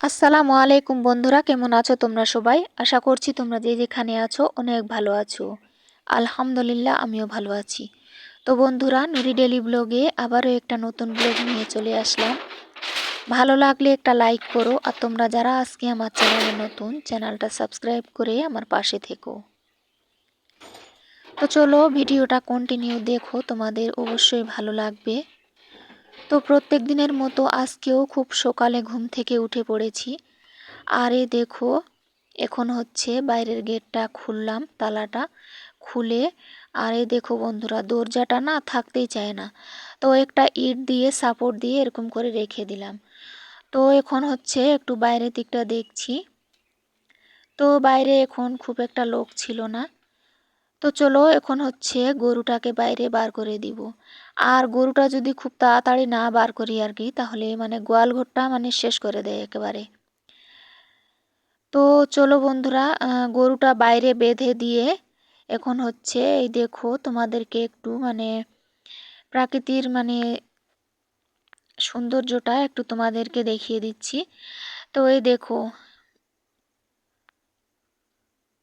আসসালামু আলাইকুম বন্ধুরা, কেমন আছো তোমরা সবাই? আশা করছি তোমরা যে যেখানে আছো অনেক ভালো আছো। আলহামদুলিল্লাহ, আমিও ভালো আছি। তো বন্ধুরা, নুরি ডেলি ব্লগে আবারও একটা নতুন ব্লগ নিয়ে চলে আসলাম। ভালো লাগলে একটা লাইক করো, আর তোমরা যারা আজকে আমার চ্যানেলে নতুন, চ্যানেলটা সাবস্ক্রাইব করে আমার পাশে থেকো। তো চলো ভিডিওটা কন্টিনিউ দেখো, তোমাদের অবশ্যই ভালো লাগবে। তো প্রত্যেক দিনের মতো আজকেও খুব সকালে ঘুম থেকে উঠে পড়েছি। আর এই দেখো, এখন হচ্ছে বাইরের গেটটা খুললাম, তালাটা খুলে। আর এই দেখো বন্ধুরা, দরজাটা না থাকতেই চায় না, তো একটা ইট দিয়ে সাপোর্ট দিয়ে এরকম করে রেখে দিলাম। তো এখন হচ্ছে একটু বাইরের দিকটা দেখছি। তো বাইরে এখন খুব একটা লোক ছিল না। তো চলো এখন হচ্ছে গরুটাকে বাইরে বার করে দিব। আর গরুটা যদি খুব তাড়াতাড়ি না বার করি আর কি, তাহলে মানে গোয়াল ঘরটা মানে শেষ করে দেয় একেবারে। তো চলো বন্ধুরা, গরুটা বাইরে বেঁধে দিয়ে এখন হচ্ছে এই দেখো তোমাদেরকে একটু মানে প্রাকৃতির মানে সৌন্দর্যটা একটু তোমাদেরকে দেখিয়ে দিচ্ছি। তো এই দেখো,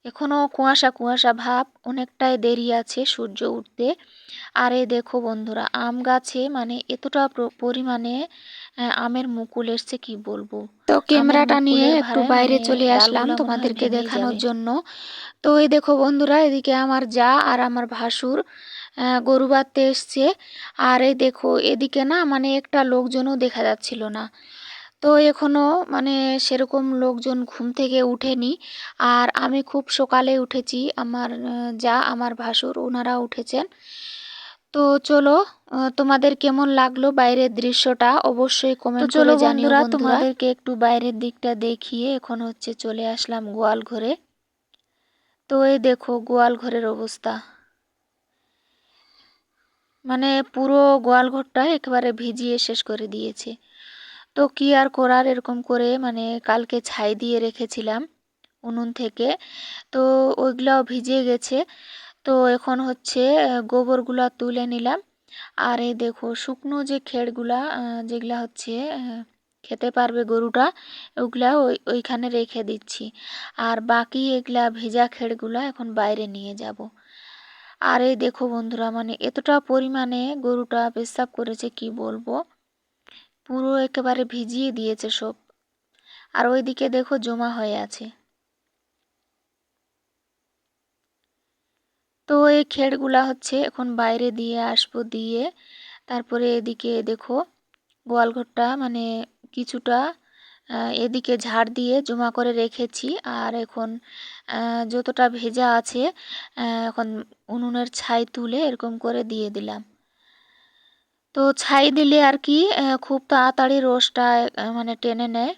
এখনো কুয়াশা কুয়াশা ভাব, অনেকটাই দেরি আছে সূর্য উঠতে। আর এই দেখো বন্ধুরা, আম গাছে মানে এতটা পরিমাণে আমের মুকুল এসছে কি বলবো। তো ক্যামেরাটা নিয়ে একটু বাইরে চলে আসলাম তোমাদেরকে দেখানোর জন্য। তো এই দেখো বন্ধুরা, এদিকে আমার জা আর আমার ভাসুর গরু বাঁধতে এসছে। আর এই দেখো এদিকে না মানে একটা লোকজনও দেখা যাচ্ছিল না। তো এখনো মানে সেরকম লোকজন ঘুম থেকে উঠেনি। আর আমি খুব সকালে উঠেছি, আমার যা আমার ভাসুর ওনারা উঠেছেন। তো চলো, তোমাদের কেমন লাগলো বাইরের দৃশ্যটা অবশ্যই কমেন্ট করে জানিও বন্ধুরা। তোমাদেরকে একটু বাইরের দিকটা দেখিয়ে এখন হচ্ছে চলে আসলাম গোয়াল ঘরে। তো এই দেখো গোয়াল ঘরের অবস্থা, মানে পুরো গোয়াল ঘরটা একেবারে ভিজিয়ে শেষ করে দিয়েছে। তো কি আর করার, এরকম করে মানে কালকে ছাই দিয়ে রেখেছিলাম উনুন থেকে, তো ওইগুলাও ভিজে গেছে। তো এখন হচ্ছে গোবরগুলা তুলে নিলাম। আর এই দেখো শুকনো যে খেড়গুলা যেগুলা হচ্ছে খেতে পারবে গরুটা, ওগুলা ওইখানে রেখে দিচ্ছি। আর বাকি এগুলা ভেজা খেড়গুলা এখন বাইরে নিয়ে যাব। আর এই দেখো বন্ধুরা, মানে এতটা পরিমাণে গরুটা পেচ্ছাব করেছে কি বলবো, পুরো একেবারে ভিজিয়ে দিয়েছে সব। আর ওইদিকে দেখো জমা হয়ে আছে। তো এই খেড়গুলা হচ্ছে এখন বাইরে দিয়ে আসবো, দিয়ে তারপরে এদিকে দেখো গোয়ালঘরটা মানে কিছুটা এদিকে ঝাড় দিয়ে জমা করে রেখেছি। আর এখন যতটা ভেজা আছে এখন উনুনের ছাই তুলে এরকম করে দিয়ে দিলাম। তো ছাই দিলে আর কি খুব তাড়াতাড়ি রোস্টটা মানে টেনে নেয়,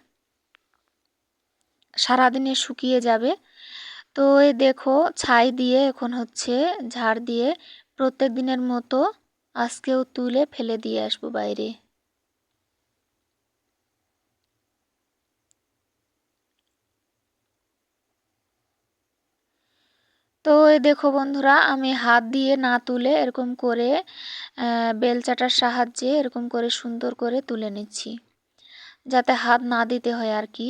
সারাদিনে শুকিয়ে যাবে। তো এই দেখো ছাই দিয়ে এখন হচ্ছে ঝাড় দিয়ে প্রত্যেক দিনের মতো আজকেও তুলে ফেলে দিয়ে আসবো বাইরে। তো এই দেখো বন্ধুরা, আমি হাত দিয়ে না তুলে এরকম করে বেলচাটার সাহায্যে এরকম করে সুন্দর করে তুলে নিচ্ছি, যাতে হাত না দিতে হয় আর কি।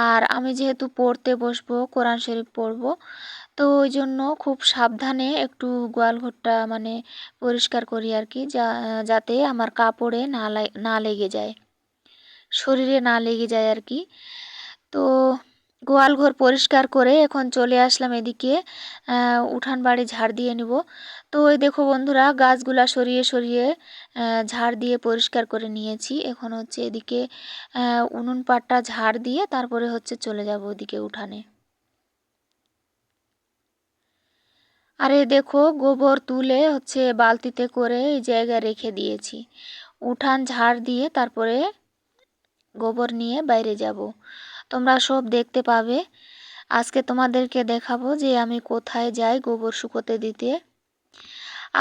আর আমি যেহেতু পড়তে বসবো, কোরআন শরীফ পড়বো, তো ওই জন্য খুব সাবধানে একটু গোয়ালঘরটা মানে পরিষ্কার করি আর কি, যাতে আমার কাপড়ে না লেগে যায়, শরীরে না লেগে যায় আর কি। তো গোয়ালঘর পরিষ্কার করে এখন চলে আসলাম এদিকে উঠান বাড়ি ঝাড় দিয়ে নিব। তো ওই দেখো বন্ধুরা, গাছগুলা সরিয়ে সরিয়ে ঝাড় দিয়ে পরিষ্কার করে নিয়েছি। এখন হচ্ছে এদিকে উনুন পাটটা ঝাড় দিয়ে তারপরে হচ্ছে চলে যাব ওদিকে উঠানে। আরে দেখো গোবর তুলে হচ্ছে বালতিতে করে এই জায়গায় রেখে দিয়েছি। উঠান ঝাড় দিয়ে তারপরে গোবর নিয়ে বাইরে যাব, তোমরা সব দেখতে পাবে। আজকে তোমাদেরকে দেখাবো যে আমি কোথায় যাই গোবর শুকোতে দিতে।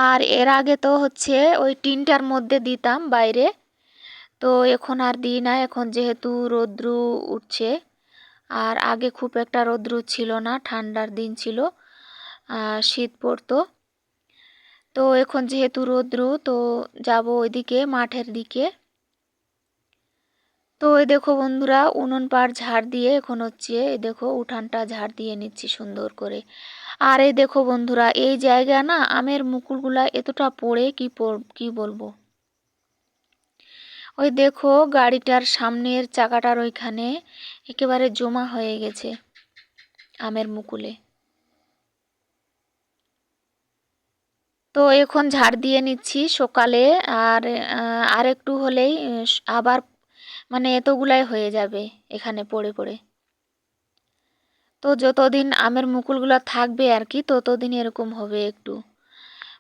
আর এর আগে তো হচ্ছে ওই টিনটার মধ্যে দিতাম বাইরে, তো এখন আর দিই না, এখন যেহেতু রৌদ্র উঠছে। আর আগে খুব একটা রৌদ্র ছিল না, ঠান্ডার দিন ছিল, শীত পড়তো। তো এখন যেহেতু রৌদ্র, তো যাব ওইদিকে মাঠের দিকে। তো এই দেখো বন্ধুরা, উনুন পাড় ঝাড় দিয়ে এখন হচ্ছে এই দেখো উঠানটা ঝাড় দিয়ে নিচ্ছি সুন্দর করে। আর এই দেখো বন্ধুরা, এই জায়গা না আমের মুকুলগুলা এতটা পড়ে কি বলবো। ওই দেখো গাড়িটার সামনের চাকাটার ওইখানে একেবারে জমা হয়ে গেছে আমের মুকুলে। তো এখন ঝাড় দিয়ে নিচ্ছি সকালে। আর আর একটু হলেই আবার মানে এতগুলাই হয়ে যাবে এখানে পড়ে পড়ে। তো যতদিন আমের মুকুলগুলো থাকবে আর কি, ততদিন এরকম হবে একটু,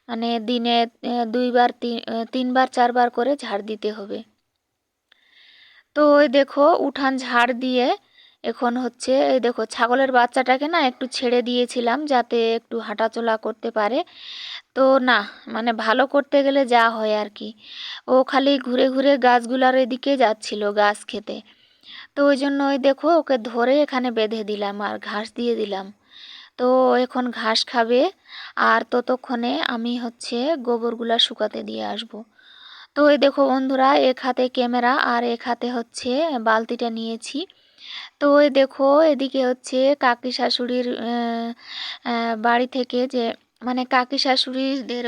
মানে দিনে দুইবার তিনবার চারবার করে ঝাড় দিতে হবে। তো ওই দেখো উঠান ঝাড় দিয়ে এখন হচ্ছে এই দেখো ছাগলের বাচ্চাটাকে না একটু ছেড়ে দিয়েছিলাম যাতে একটু হাঁটাচলা করতে পারে। তো না, মানে ভালো করতে গেলে যা হয় আর কি, ও খালি ঘুরে ঘুরে গাছগুলার এদিকে যাচ্ছিল ঘাস খেতে। তো ওই জন্য ওই দেখো ওকে ধরে এখানে বেঁধে দিলাম আর ঘাস দিয়ে দিলাম। তো এখন ঘাস খাবে। আর ততক্ষণে আমি হচ্ছে গোবরগুলা শুকাতে দিয়ে আসব। তো এই দেখো বন্ধুরা, এক হাতে ক্যামেরা আর এক হাতে হচ্ছে বালতিটা নিয়েছি। তো এই দেখো এদিকে হচ্ছে কাকি শাশুড়ির বাড়ি থেকে যে, মানে কাকি শাশুড়িদের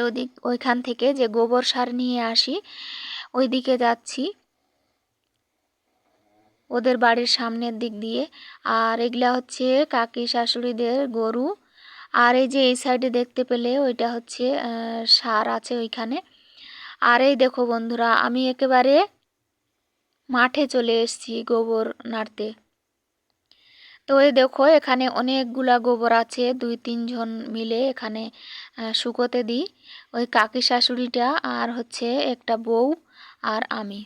ওইখান থেকে যে গোবর সার নিয়ে আসি, ওইদিকে যাচ্ছি ওদের বাড়ির সামনের দিক দিয়ে। আর এগুলা হচ্ছে কাকি শাশুড়িদের গরু। আর এই যে এই সাইডে দেখতে পেলে ওইটা হচ্ছে সার আছে ওইখানে। আর এই দেখো বন্ধুরা, আমি একেবারে মাঠে চলে এসেছি গোবর নাড়তে। তো এই দেখো এখানে অনেকগুলা গোবর আছে, 2-3 জন মিলে এখানে শুকোতে দিই। ওই কাকি শাশুড়িটা আর হচ্ছে একটা বউ আর আমি।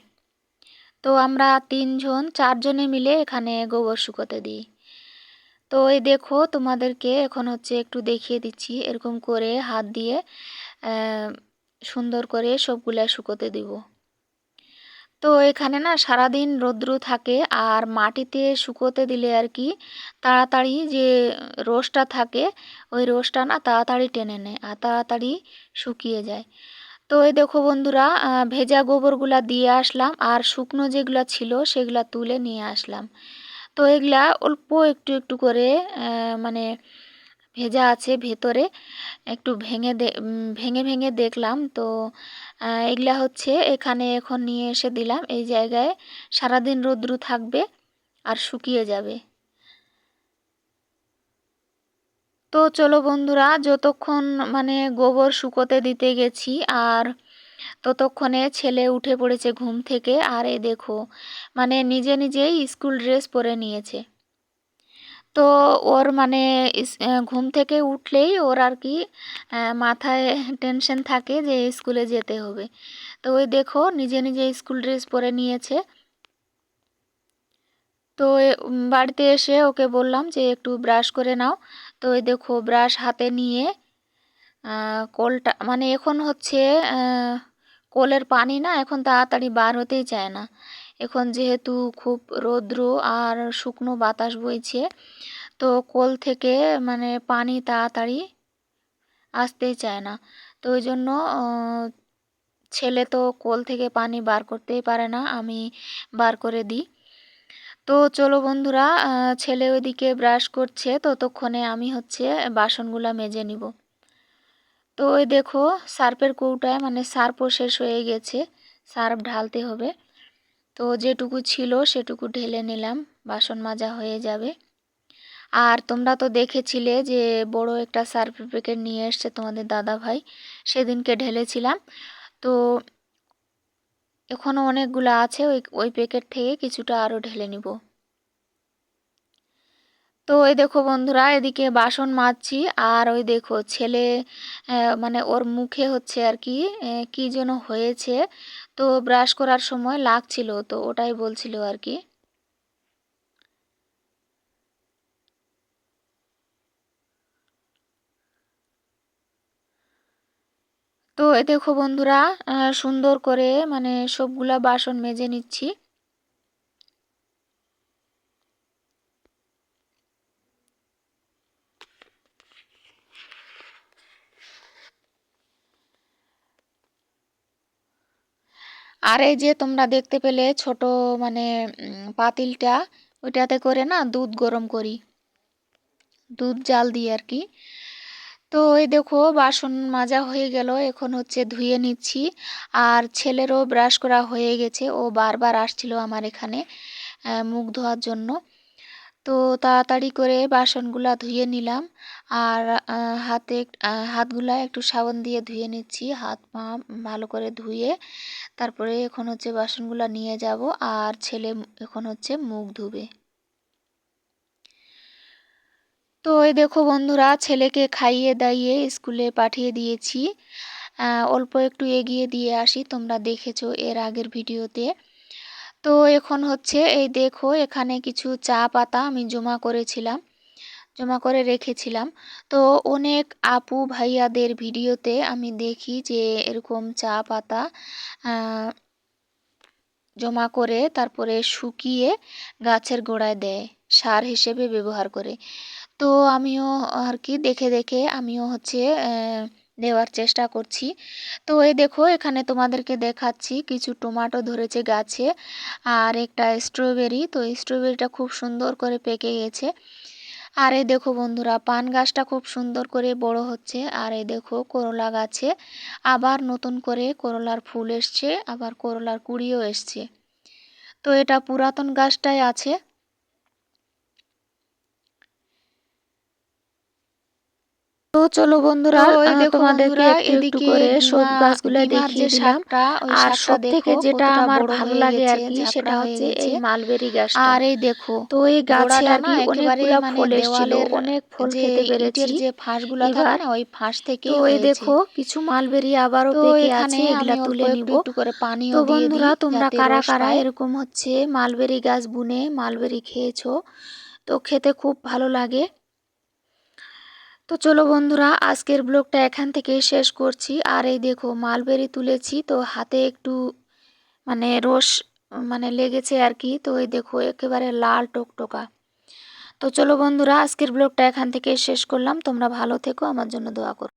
তো আমরা 3-4 জনে মিলে এখানে গোবর শুকোতে দিই। তো এই দেখো তোমাদেরকে এখন হচ্ছে একটু দেখিয়ে দিচ্ছি এরকম করে হাত দিয়ে সুন্দর করে সবগুলা শুকোতে দিব। তো এখানে না সারাদিন রৌদ্র থাকে আর মাটিতে শুকোতে দিলে আর কি তাড়াতাড়ি যে রোসটা থাকে, ওই রোসটা না তাড়াতাড়ি টেনে নেয় আর তাড়াতাড়ি শুকিয়ে যায়। তো এই দেখো বন্ধুরা, ভেজা গোবরগুলা দিয়ে আসলাম আর শুকনো যেগুলা ছিল সেগুলা তুলে নিয়ে আসলাম। তো এগুলা অল্প একটু একটু করে মানে ভেজা আছে ভেতরে, একটু ভেঙে ভেঙে দেখলাম। তো এগুলা হচ্ছে এখানে এখন নিয়ে এসে দিলাম এই জায়গায়, সারাদিন রৌদ্র থাকবে আর শুকিয়ে যাবে। তো চলো বন্ধুরা, যতক্ষণ মানে গোবর শুকোতে দিতে গেছি আর ততক্ষণে ছেলে উঠে পড়েছে ঘুম থেকে। আর এই দেখো মানে নিজে নিজেই স্কুল ড্রেস পরে নিয়েছে। তো ওর মানে ঘুম থেকে উঠলেই ওর আর কি মাথায় টেনশন থাকে যে স্কুলে যেতে হবে। তো ওই দেখো নিজে নিজে স্কুল ড্রেস পরে নিয়েছে। তো বাড়িতে এসে ওকে বললাম যে একটু ব্রাশ করে নাও। তো ওই দেখো ব্রাশ হাতে নিয়ে কলটা মানে এখন হচ্ছে কলের পানি না এখন তাড়াতাড়ি বার হতেই চায় না। এখন যেহেতু খুব রৌদ্র আর শুকনো বাতাস বইছে, তো কল থেকে মানে পানি তাড়াতাড়ি আসতেই চায় না। তো ওই জন্য ছেলে তো কল থেকে পানি বার করতেই পারে না, আমি বার করে দিই। তো চলো বন্ধুরা, ছেলে ওইদিকে ব্রাশ করছে, ততক্ষণে আমি হচ্ছে বাসনগুলা মেজে নিব। তো ওই দেখো সার্ফের কৌটায় মানে সার্ফও শেষ হয়ে গেছে, সার্ফ ঢালতে হবে। তো যেটুকু ছিল সেটুকু ঢেলে নিলাম, বাসন মাজা হয়ে যাবে। আর তোমরা তো দেখেছিলে যে বড় একটা সার্ফের প্যাকেট নিয়ে এসছে তোমাদের দাদা ভাই, সেদিনকে ঢেলেছিলাম। তো এখনও অনেকগুলো আছে, ওই ওই প্যাকেট থেকে কিছুটা আরও ঢেলে নিব। তো ওই দেখো বন্ধুরা, এদিকে বাসন মাজছি আর ওই দেখো ছেলে মানে ওর মুখে হচ্ছে আর কি কি যেন হয়েছে, তো ব্রাশ করার সময় লাগছিল, তো ওটাই বলছিল আর কি। তো এ দেখো বন্ধুরা, সুন্দর করে মানে সবগুলা বাসন মেজে নিচ্ছি। আর এই যে তোমরা দেখতে পেলে ছোট মানে পাতিলটা, ওইটাতে করে না দুধ গরম করি, দুধ জাল দিই আর কি। তো এই দেখো বাসন মাজা হয়ে গেল, এখন হচ্ছে ধুয়ে নিচ্ছি। আর ছেলেরও ব্রাশ করা হয়ে গেছে, ও বারবার আসছিল আমার এখানে মুখ ধোয়ার জন্য। তো তাড়াতাড়ি করে বাসনগুলা ধুয়ে নিলাম। আর হাতগুলা একটু সাবান দিয়ে ধুয়ে নিচ্ছি, হাত পা ভালো করে ধুয়ে তারপরে এখন হচ্ছে বাসনগুলা নিয়ে যাব। আর ছেলে এখন হচ্ছে মুখ ধুবে। তো এই দেখো বন্ধুরা, ছেলেকে খাইয়ে দাইয়ে স্কুলে পাঠিয়ে দিয়েছি। অল্প একটু এগিয়ে দিয়ে আসি, তোমরা দেখেছো এর আগের ভিডিওতে। তো এখন হচ্ছে এই দেখো এখানে কিছু চা পাতা আমি জমা করে রেখেছিলাম। তো অনেক আপু ভাইয়াদের ভিডিওতে আমি দেখি যে এরকম চা পাতা জমা করে তারপরে শুকিয়ে গাছের গোড়ায় দেয়, সার হিসেবে ব্যবহার করে। তো আমিও আর কি দেখে দেখে আমিও হচ্ছে দেওয়ার চেষ্টা করছি। তো এই দেখো এখানে তোমাদেরকে দেখাচ্ছি কিছু টমেটো ধরেছে গাছে, আর একটা স্ট্রবেরি। তো স্ট্রবেরিটা খুব সুন্দর করে পেকে গেছে। আর এই দেখো বন্ধুরা, পান গাছটা খুব সুন্দর করে বড় হচ্ছে। আর এই দেখো করলা গাছে আবার নতুন করে করলার ফুল এসছে, আবার করলার কুঁড়িও এসছে। তো এটা পুরাতন গাছটাই আছে। তো চলো বন্ধুরা, তোমাদেরকে একটু একটু করে সব গাছগুলো দেখিয়ে দিলাম। আর সব থেকে যেটা আমার ভালো লাগে আর কি, সেটা হচ্ছে এই মালবেরি গাছটা। আর এই দেখো তো এই গাছে আর কি একেবারে অনেকগুলা মানে ফল এসেছিল, দেওয়ালের অনেক ফল যে খেতে ইটের পেরেছি যে ফাঁসগুলা থাকে এবার। না, ওই ফাঁস তো থেকেই এই হয়েছে। দেখো কিছু মালবেরি আবারও তো পেকে এখানে আছে, আমি এগুলা অল্প তুলে একটু নিব। একটু করে পানিও তো দিয়ে বন্ধুরা, দিই তোমরা যাতে কারা রস কারা পায়। এরকম হচ্ছে মালবেরি গাছ বুনে মালবেরি খেয়েছো? তো খেতে খুব ভালো লাগে। তো চলো বন্ধুরা, আজকের ব্লগটা এখান থেকে শেষ করছি। আর এই দেখো মালবেরি তুলেছি, তো হাতে একটু মানে রস মানে লেগেছে আর কি। তো এই দেখো একেবারে লাল টকটকা। তো চলো বন্ধুরা, আজকের ব্লগটা এখান থেকে শেষ করলাম। তোমরা ভালো থেকো, আমার জন্য দোয়া করো।